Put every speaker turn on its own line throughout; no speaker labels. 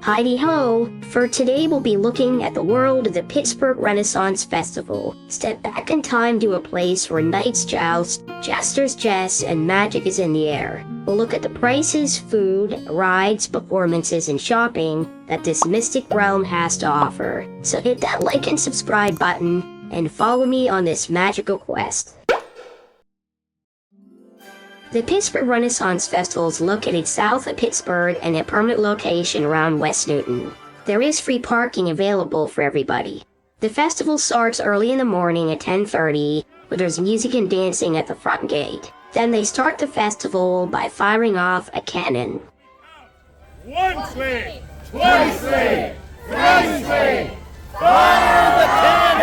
Heidi-ho! For today we'll be looking at the world of the Pittsburgh Renaissance Festival. Step back in time to a place where knights joust, jesters jest, and magic is in the air. We'll look at the prices, food, rides, performances, and shopping that this mystic realm has to offer. So hit that like and subscribe button, and follow me on this magical quest. The Pittsburgh Renaissance Festival is located south of Pittsburgh and a permanent location around West Newton. There is free parking available for everybody. The festival starts early in the morning at 10:30, where there's music and dancing at the front gate. Then they start the festival by firing off a cannon.
One swing, twice swing, thrice swing, fire the cannon!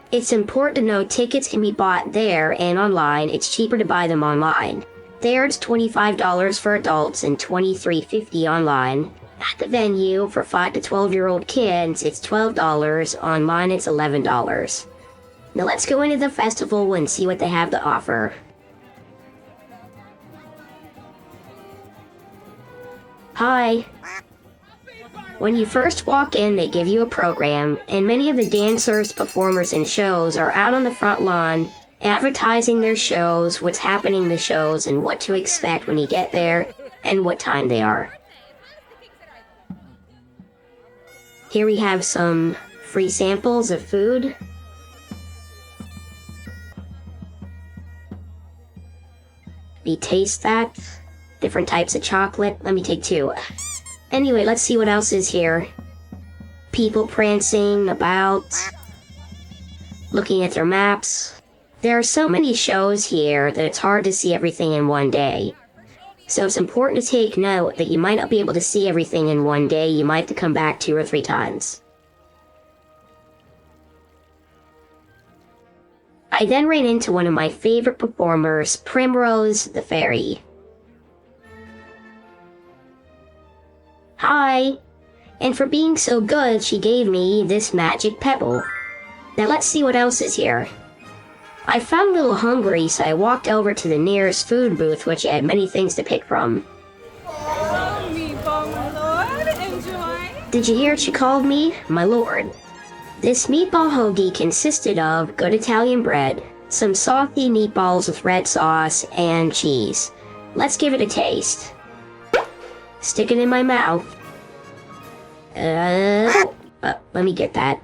It's important to know tickets can be bought there and online. It's cheaper to buy them online. There it's $25 for adults and $23.50 online. At the venue, for 5 to 12-year-old kids, it's $12. Online, it's $11. Now let's go into the festival and see what they have to offer. Hi. When you first walk in, they give you a program, and many of the dancers, performers, and shows are out on the front lawn advertising their shows, what's happening in the shows, and what to expect when you get there, and what time they are. Here we have some free samples of food. We taste that. Different types of chocolate. Let me take two. Anyway, let's see what else is here. People prancing about, looking at their maps. There are so many shows here that it's hard to see everything in one day. So it's important to take note that you might not be able to see everything in one day. You might have to come back 2 or 3 times. I then ran into one of my favorite performers, Primrose the Fairy. Hi! And for being so good, she gave me this magic pebble. Now let's see what else is here. I found a little hungry, so I walked over to the nearest food booth, which had many things to pick from.
Meatball, my lord. Enjoy.
Did you hear what she called me? My lord. This meatball hoagie consisted of good Italian bread, some salty meatballs with red sauce, and cheese. Let's give it a taste. Stick it in my mouth. Let me get that.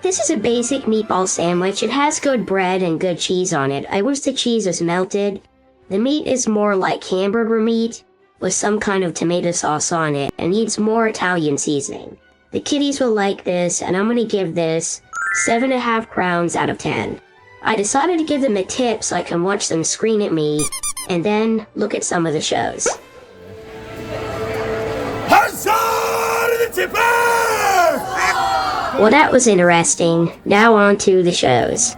This is a basic meatball sandwich. It has good bread and good cheese on it. I wish the cheese was melted. The meat is more like hamburger meat with some kind of tomato sauce on it and needs more Italian seasoning. The kiddies will like this, and I'm gonna give this 7.5 crowns out of 10. I decided to give them a tip so I can watch them scream at me, and then look at some of the shows.
Huzzah to the tipper!
Well, that was interesting. Now on to the shows.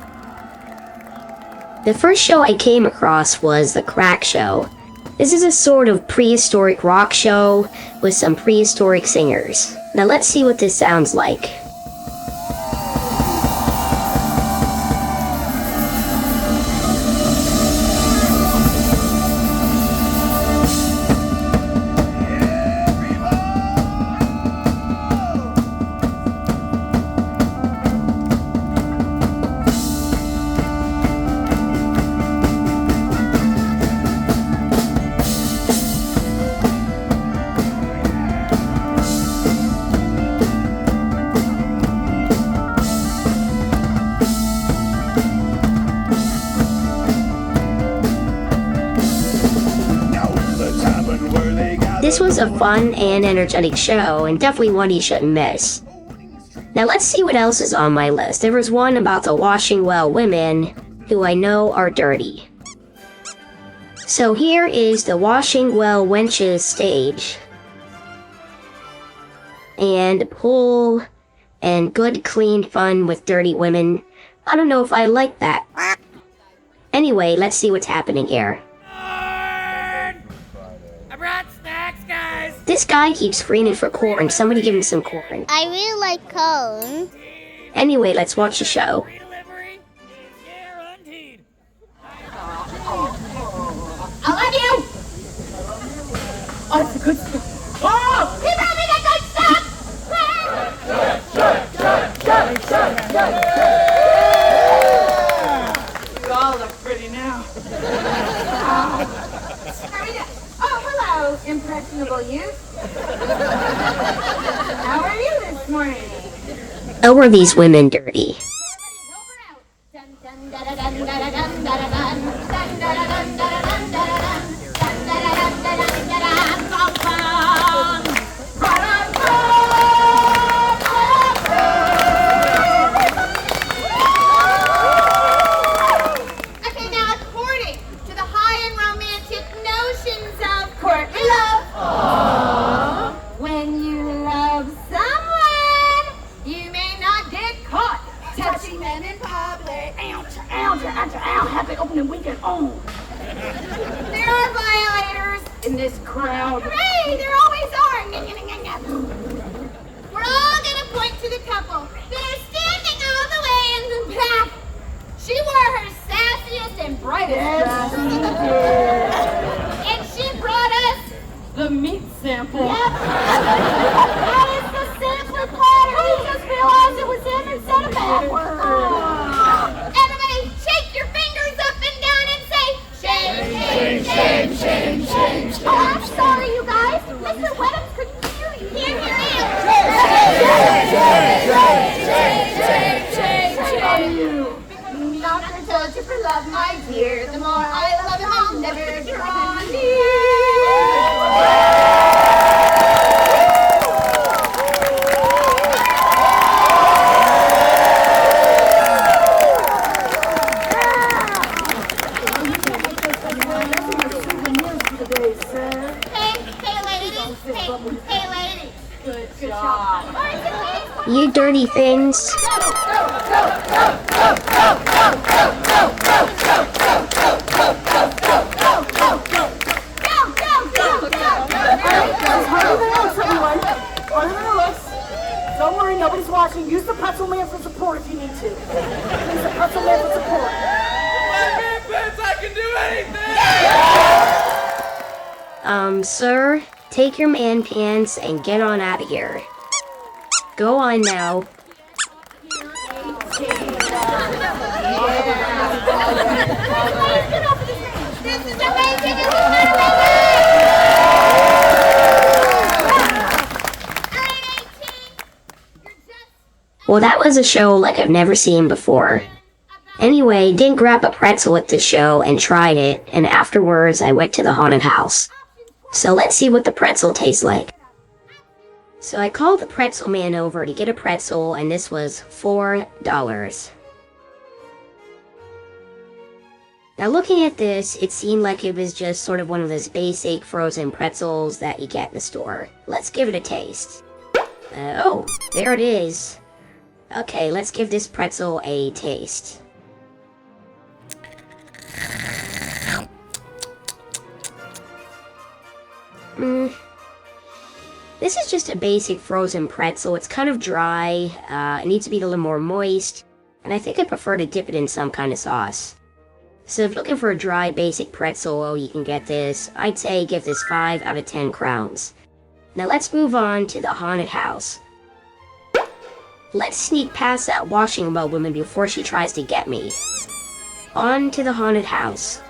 The first show I came across was the Crack Show. This is a sort of prehistoric rock show with some prehistoric singers. Now let's see what this sounds like. This was a fun and energetic show, and definitely one you shouldn't miss. Now let's see what else is on my list. There was one about the washing well women, who I know are dirty. So here is the washing well wenches stage. And pool, and good clean fun with dirty women. I don't know if I like that. Anyway, let's see what's happening here.
I brought snacks, guys!
This guy keeps screaming for corn. Somebody give him some corn.
I really like cone.
Anyway, let's watch the show.
Delivery is guaranteed.
I love you!
Oh, it's a good stuff. Oh!
He brought me the good stuff!
You all look pretty now.
Oh, hello, impressionable youth. How are you this morning?
Oh, are these women dirty?
Okay, now according to the high and romantic notions of courtly love, when you love someone, you may not get caught touching them in public.
Ouch, ouch, ouch, ouch. Happy opening weekend. Oh.
There are violators
In this crowd.
Hooray! There always are! We're all gonna point to the couple that are standing all the way in the back. She wore her sassiest and brightest dress. And she brought us
The meat sample.
that is the sampler platter. We just realized it was in instead of backwards. Everybody, shake your fingers up and down and say, shame, shame, shame, shame, shame. Oh, I'm sorry, you guys. Mr. Weddams couldn't hear you. Here, here, here. Doctor told you for love, my dear. The more I love him, I'll never draw Hey, ladies.
Good job.
You dirty things.
Don't worry, nobody's watching. Use the pretzel man for support if you need to. Use the pretzel man for support.
I can do anything!
Sir, take your man pants and get on out of here. Go on now.
This is amazing.
Well, that was a show like I've never seen before. Anyway, didn't grab a pretzel at the show and tried it, and afterwards I went to the haunted house. So let's see what the pretzel tastes like. So I called the pretzel man over to get a pretzel, and this was $4. Now looking at this, it seemed like it was just sort of one of those basic frozen pretzels that you get in the store. Let's give it a taste. Oh, there it is. Okay, let's give this pretzel a taste. This is just a basic frozen pretzel. It's kind of dry, it needs to be a little more moist, and I think I prefer to dip it in some kind of sauce. So if you're looking for a dry basic pretzel, oh, you can get this. I'd say give this 5 out of 10 crowns. Now let's move on to the haunted house. Let's sneak past that washing woman before she tries to get me. On to the haunted house.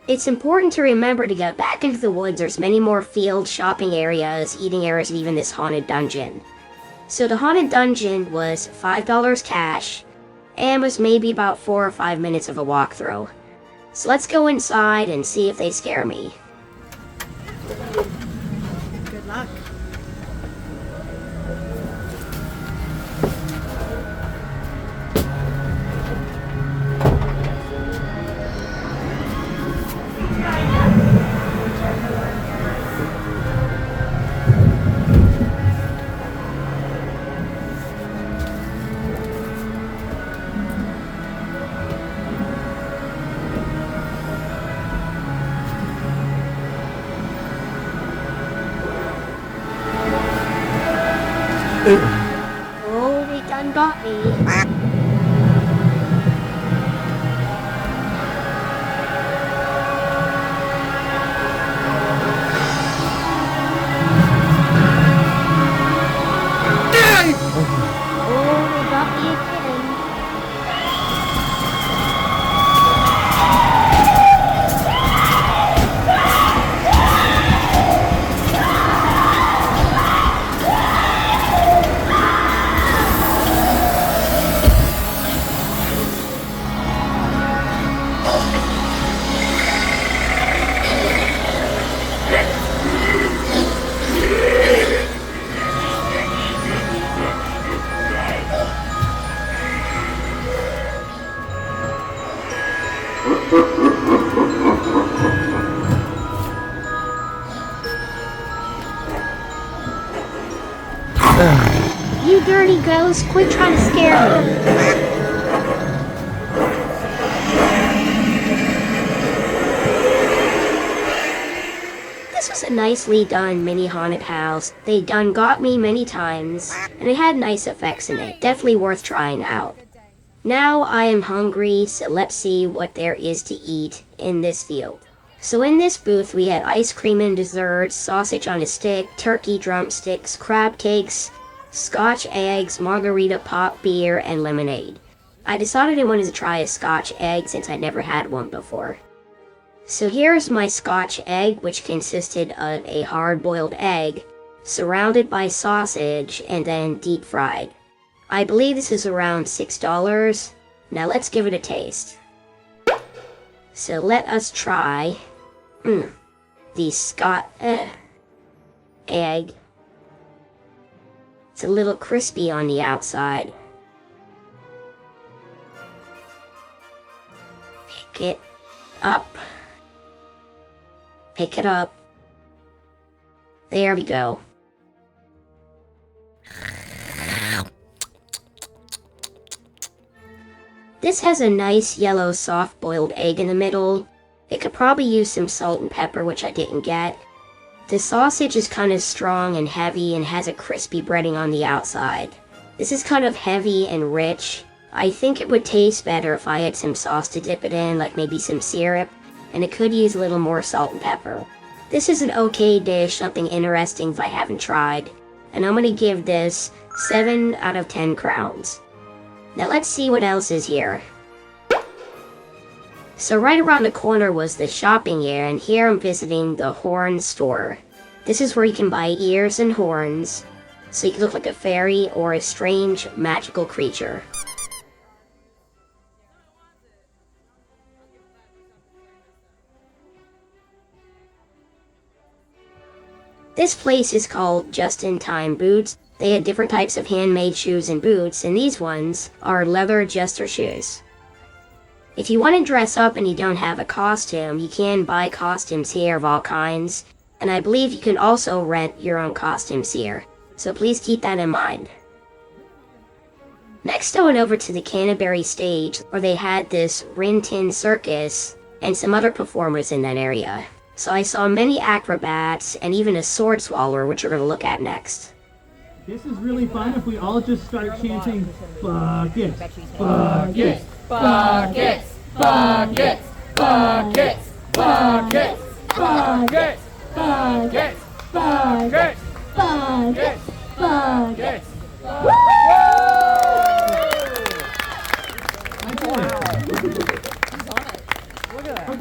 It's important to remember to get back into the woods. There's many more fields, shopping areas, eating areas, and even this haunted dungeon. So the haunted dungeon was $5 cash, and was maybe about 4 or 5 minutes of a walkthrough. So let's go inside and see if they scare me.
Good luck.
got me. Oh, they got me again. You dirty ghost, quit trying to scare me. This was a nicely done mini haunted house. They done got me many times, and it had nice effects in it. Definitely worth trying out. Now I am hungry, so let's see what there is to eat in this field. So in this booth we had ice cream and desserts, sausage on a stick, turkey drumsticks, crab cakes, Scotch eggs, margarita pop beer, and lemonade. I decided I wanted to try a Scotch egg since I never had one before. So here's my Scotch egg, which consisted of a hard-boiled egg, surrounded by sausage, and then deep fried. I believe this is around $6. Now let's give it a taste. So let us try the Scotch egg. It's a little crispy on the outside. Pick it up. Pick it up. There we go. This has a nice yellow soft-boiled egg in the middle. It could probably use some salt and pepper, which I didn't get. The sausage is kind of strong and heavy and has a crispy breading on the outside. This is kind of heavy and rich. I think it would taste better if I had some sauce to dip it in, like maybe some syrup, and it could use a little more salt and pepper. This is an okay dish, something interesting if I haven't tried, and I'm gonna give this 7 out of 10 crowns. Now let's see what else is here. So right around the corner was the shopping area, and here I'm visiting the horn store. This is where you can buy ears and horns, so you can look like a fairy or a strange magical creature. This place is called Just in Time Boots. They had different types of handmade shoes and boots, and these ones are leather jester shoes. If you want to dress up and you don't have a costume, you can buy costumes here of all kinds, and I believe you can also rent your own costumes here, so please keep that in mind. Next I went over to the Canterbury stage, where they had this Rin Tin Circus and some other performers in that area. So I saw many acrobats and even a sword swallower, which we're going to look at next.
This is really fun if we all just start chanting buckets, buckets, buckets, buckets, buckets, buckets, buckets, buckets, buckets, buckets, buckets. Okay,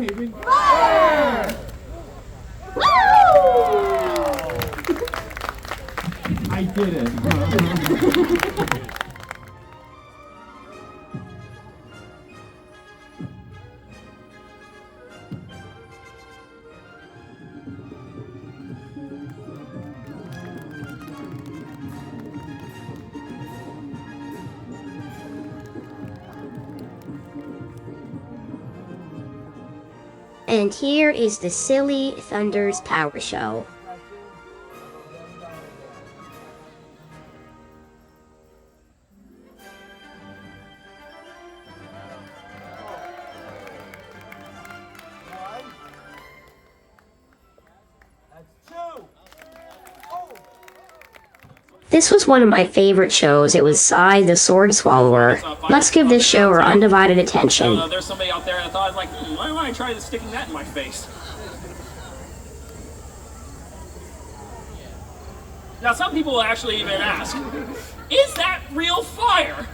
I did it.
And here is the Silly Thunders Power Show. This was one of my favorite shows. It was Sai the Sword Swallower. Let's give this show our undivided attention.
There's somebody out there that thought, like, why don't I try sticking that in my face? Now, some people will actually even ask, is that real fire?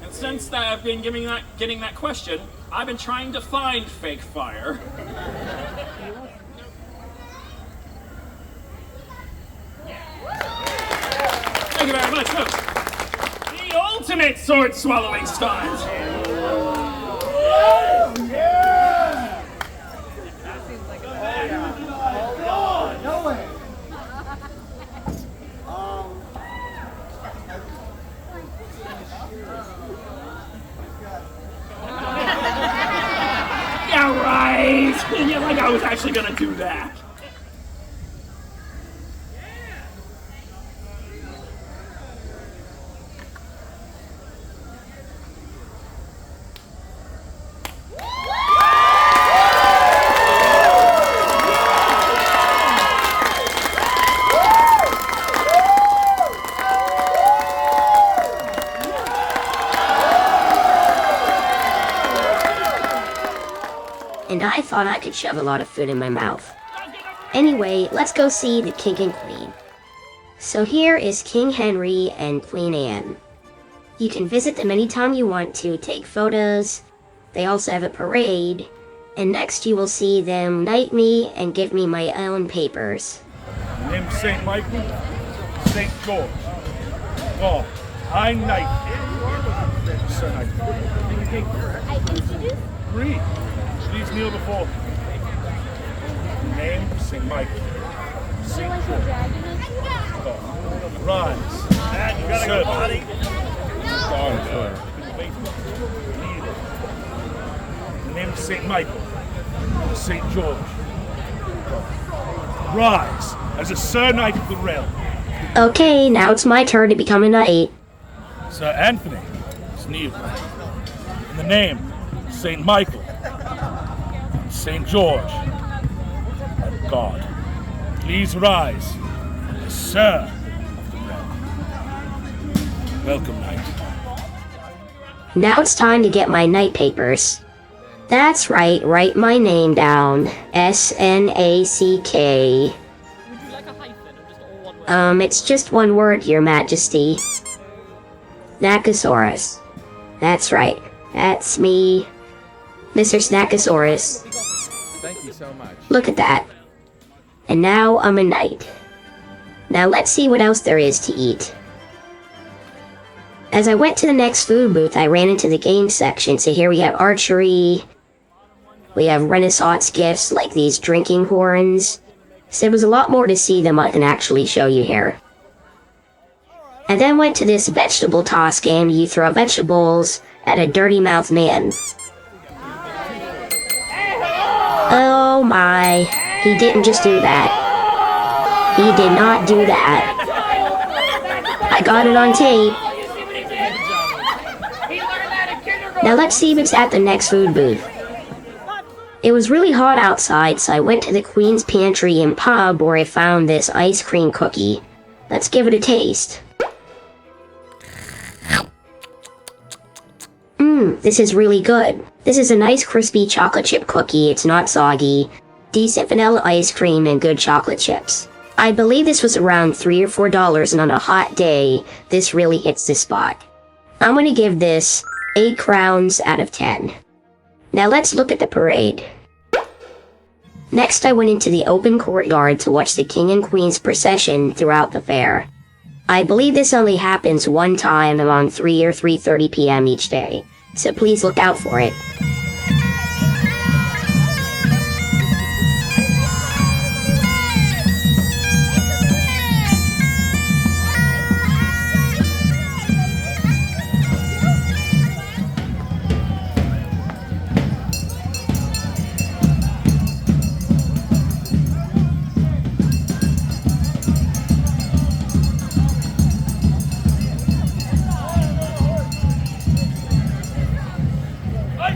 And since that I've been getting that question, I've been trying to find fake fire. Thank you very much, folks. The ultimate sword swallowing stunt. Yeah, right. Yeah, like I was actually gonna do that.
And I thought I could shove a lot of food in my mouth. Anyway, let's go see the king and queen. So here is King Henry and Queen Anne. You can visit them anytime you want to, take photos. They also have a parade. And next you will see them knight me and give me my own papers.
Named St. Michael, St. George. Oh, I knight. Sir Knight. Read. Please kneel before me. Name, St. Michael. St. George. Oh. Rise. Dad, you gotta go, buddy. Name, St. Michael. St. George. Rise as a Sir Knight of the Realm.
Okay, now it's my turn to become a knight.
Sir Anthony is kneel. In the name, St. Michael, St. George, and God, please rise as Sir of the Realm. Welcome, knight.
Now it's time to get my knight papers. That's right, write my name down. S-N-A-C-K. It's just one word, Your Majesty. Snackosaurus. That's right. That's me. Mr. Snackosaurus.
Thank you so much.
Look at that. And now I'm a knight. Now let's see what else there is to eat. As I went to the next food booth, I ran into the games section. So here we have archery. We have Renaissance gifts like these drinking horns. So there was a lot more to see than I can actually show you here. I then went to this vegetable toss game. You throw vegetables at a dirty mouthed man. Oh my, he didn't just do that. He did not do that. I got it on tape. Now let's see what's at the next food booth. It was really hot outside, so I went to the Queen's Pantry and Pub where I found this ice cream cookie. Let's give it a taste. This is really good. This is a nice crispy chocolate chip cookie. It's not soggy. Decent vanilla ice cream and good chocolate chips. I believe this was around $3 or $4, and on a hot day, this really hits the spot. I'm gonna give this 8 crowns out of 10. Now let's look at the parade. Next I went into the open courtyard to watch the King and Queen's procession throughout the fair. I believe this only happens one time around 3 or 3:30 p.m. each day, so please look out for it.
I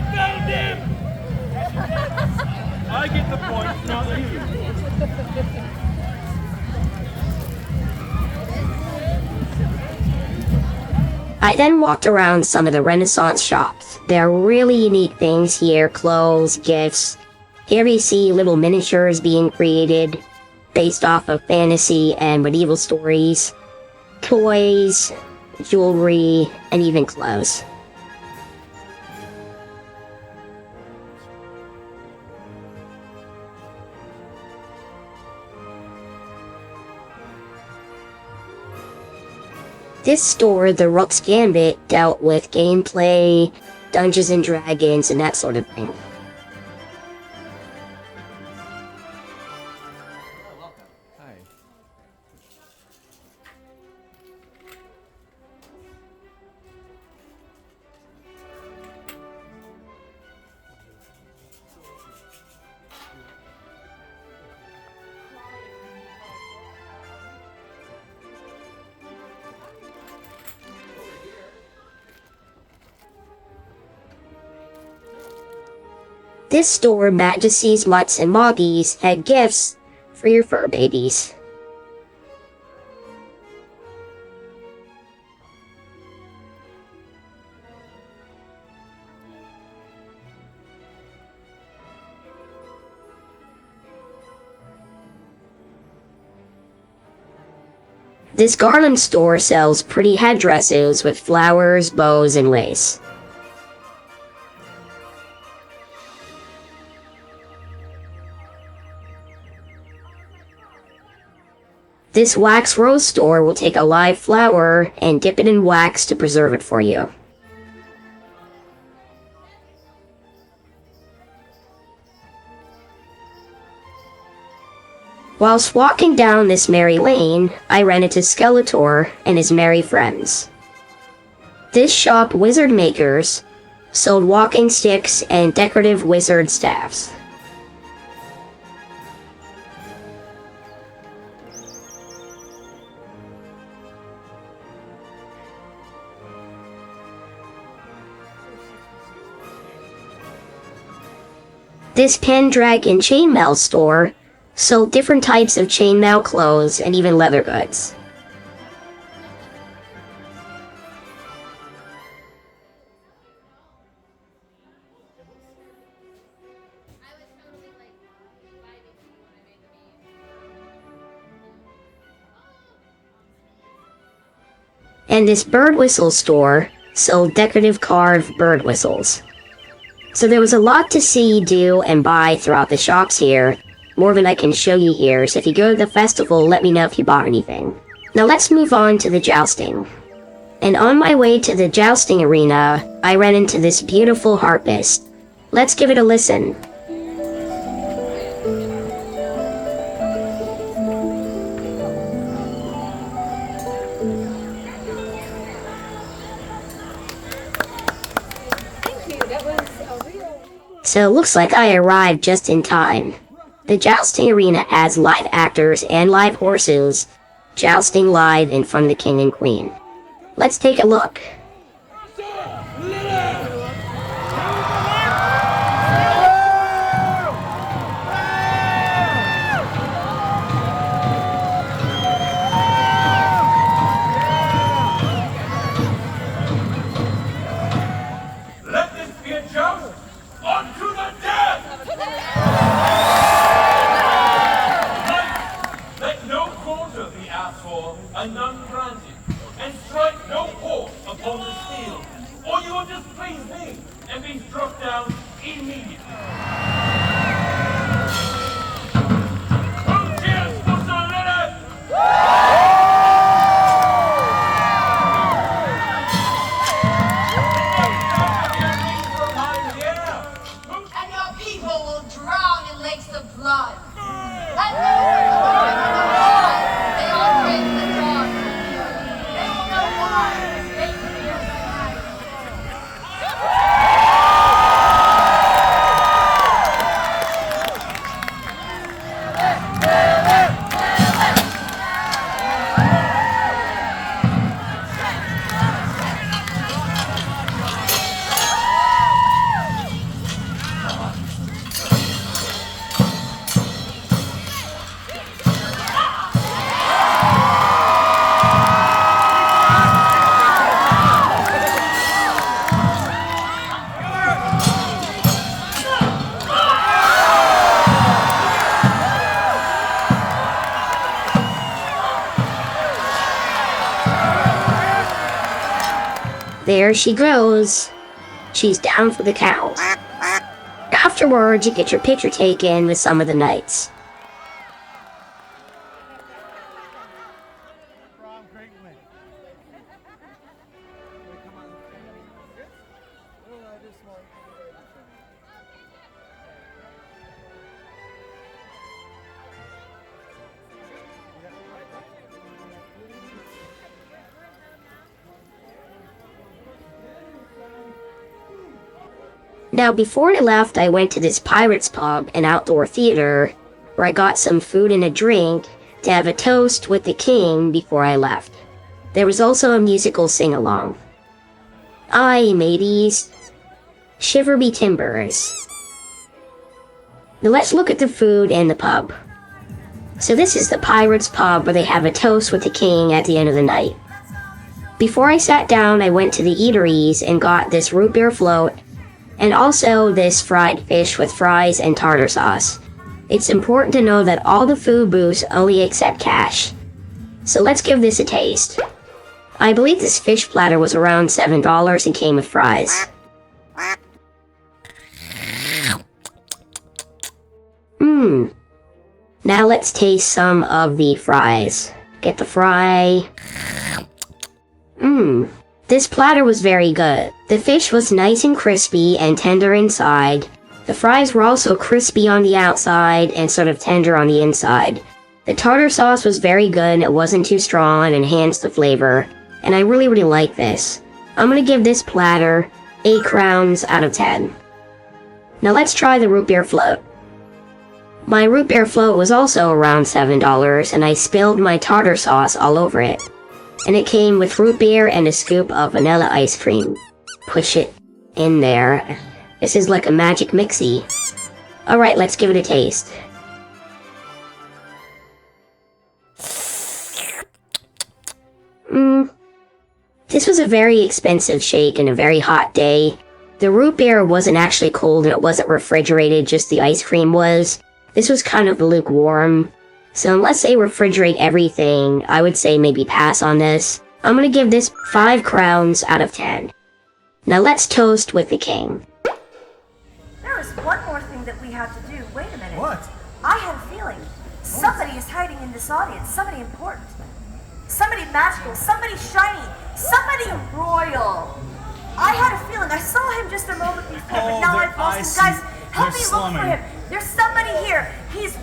I then walked around some of the Renaissance shops. There are really unique things here, clothes, gifts. Here you see little miniatures being created based off of fantasy and medieval stories, toys, jewelry, and even clothes. This store, the Rook's Gambit, dealt with gameplay, Dungeons and Dragons, and that sort of thing.
Hi.
This store, Majesty's Mutts and Moggies, had gifts for your fur babies. This garland store sells pretty headdresses with flowers, bows, and lace. This wax rose store will take a live flower and dip it in wax to preserve it for you. Whilst walking down this merry lane, I ran into Skeletor and his merry friends. This shop, Wizard Makers, sold walking sticks and decorative wizard staffs. This Pendragon chainmail store sold different types of chainmail clothes and even leather goods. And this bird whistle store sold decorative carved bird whistles. So there was a lot to see, do, and buy throughout the shops here, more than I can show you here, so if you go to the festival, let me know if you bought anything. Now let's move on to the jousting. And on my way to the jousting arena, I ran into this beautiful harpist. Let's give it a listen. So it looks like I arrived just in time. The jousting arena has live actors and live horses jousting live in front of the king and queen. Let's take a look.
Let this be a joust unto the death! Let no quarter be asked for and none granted, and strike no horse upon the steel, or you will displease me and be struck down immediately. Who cheers for Sir Leonard?
And your people will drown in lakes of blood. And they will know they all break the dawn. They will know why they fear the night.
There she goes. She's down for the count. Afterwards, you get your picture taken with some of the knights. Now, before I left, I went to this pirate's pub and outdoor theater where I got some food and a drink to have a toast with the king before I left. There was also a musical sing-along. Aye, mateys. Shiver me timbers. Now let's look at the food and the pub. So this is the pirate's pub where they have a toast with the king at the end of the night. Before I sat down, I went to the eateries and got this root beer float and also this fried fish with fries and tartar sauce. It's important to know that all the food booths only accept cash. So let's give this a taste. I believe this fish platter was around $7 and came with fries. Now let's taste some of the fries. Get the fry. This platter was very good. The fish was nice and crispy and tender inside. The fries were also crispy on the outside and sort of tender on the inside. The tartar sauce was very good, it wasn't too strong and enhanced the flavor. And I really like this. I'm gonna give this platter 8 crowns out of 10. Now let's try the root beer float. My root beer float was also around $7 and I spilled my tartar sauce all over it. And it came with root beer and a scoop of vanilla ice cream. Push it in there. This is like a magic mixie. Alright, let's give it a taste. This was a very expensive shake and a very hot day. The root beer wasn't actually cold and it wasn't refrigerated, just the ice cream was. This was kind of lukewarm. So unless they refrigerate everything, I would say maybe pass on this. I'm gonna give this 5 crowns out of 10. Now let's toast with the king.
There is one more thing that we have to do. Wait a minute.
What?
I had a feeling. Somebody is hiding in this audience. Somebody important. Somebody magical. Somebody shiny. Somebody royal. I had a feeling. I saw him just a moment before, but now I've lost him. Guys, help me look for him. There's somebody here. He's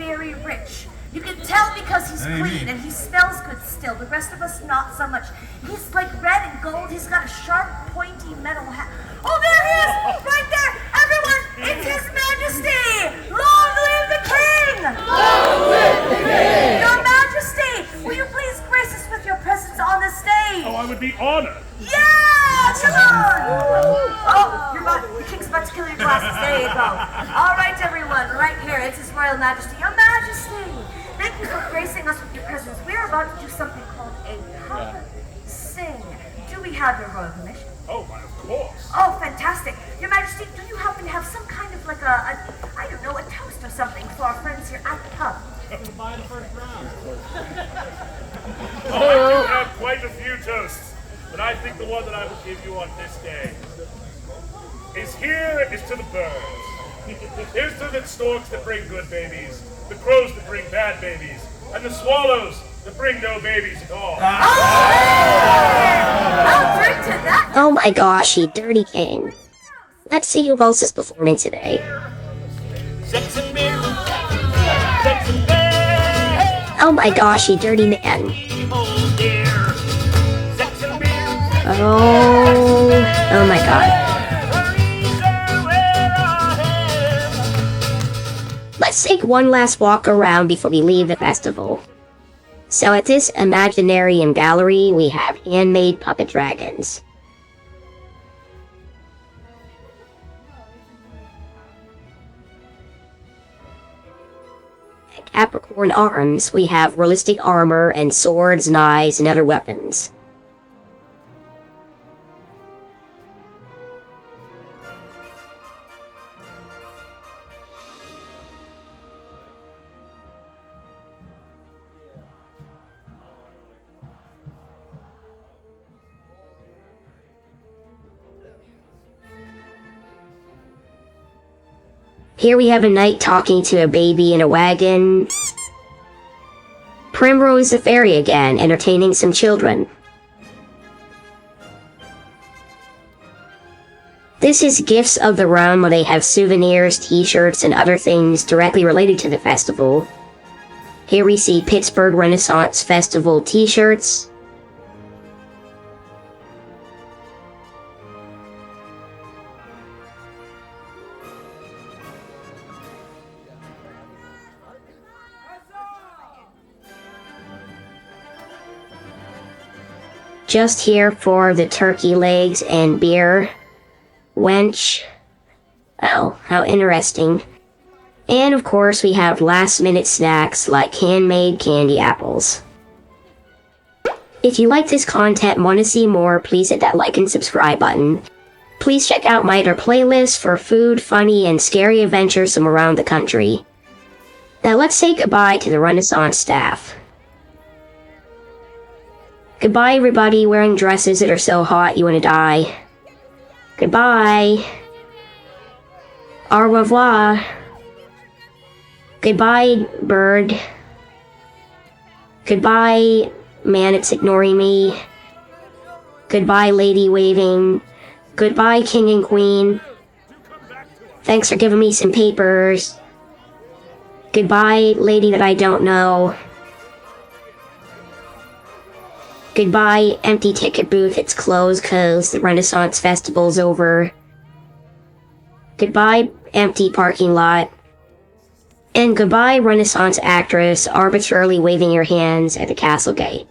very rich. You can tell because he's clean and he smells good still. The rest of us, not so much. He's like red and gold. He's got a sharp, pointy metal hat. Oh, there he is! Right there! Everyone, it's His Majesty! Long live the King! Long live the King! Your Majesty, will you please grace us with your presence on the stage?
Oh, I would be honored.
Yeah! Come on! Oh, the king's about to kill your glasses. There you go. All right, everyone, right here. It's His Royal Majesty. Your Majesty, thank you for gracing us with your presence. We're about to do something called a pub sing. Do we have your royal permission?
Oh, why, of course.
Oh, fantastic. Your Majesty, do you happen to have some kind of like a toast or something for our friends here at the pub?
Buy the first round.
Oh, I do have quite a few toasts, but I think the one that I will give you on this day is here is to the birds. Here's to the storks that bring good babies, the crows that bring bad babies, and the swallows that bring no babies at all.
I'll drink to that.
Oh my gosh, you dirty king. Let's see who else is performing today.
Sex and beer. Sex and beer.
Oh my gosh, you dirty man.
Oh dear. Sex and beer.
Oh my god. Let's take one last walk around before we leave the festival. So at this Imaginarium gallery, we have handmade puppet dragons. At Capricorn Arms, we have realistic armor and swords, knives, and other weapons. Here we have a knight talking to a baby in a wagon. Primrose the fairy again, entertaining some children. This is Gifts of the Realm, where they have souvenirs, t-shirts, and other things directly related to the festival. Here we see Pittsburgh Renaissance Festival t-shirts. Just here for the turkey legs and beer. Wench. Oh, how interesting. And of course we have last-minute snacks like handmade candy apples. If you like this content and want to see more, please hit that like and subscribe button. Please check out my other playlists for food, funny, and scary adventures from around the country. Now let's say goodbye to the Renaissance staff. Goodbye everybody wearing dresses that are so hot you want to die. Goodbye. Au revoir. Goodbye, bird. Goodbye, man that's ignoring me. Goodbye, lady waving. Goodbye, king and queen. Thanks for giving me some papers. Goodbye, lady that I don't know. Goodbye, empty ticket booth, it's closed cause the Renaissance Festival's over. Goodbye, empty parking lot. And goodbye, Renaissance actress arbitrarily waving your hands at the castle gate.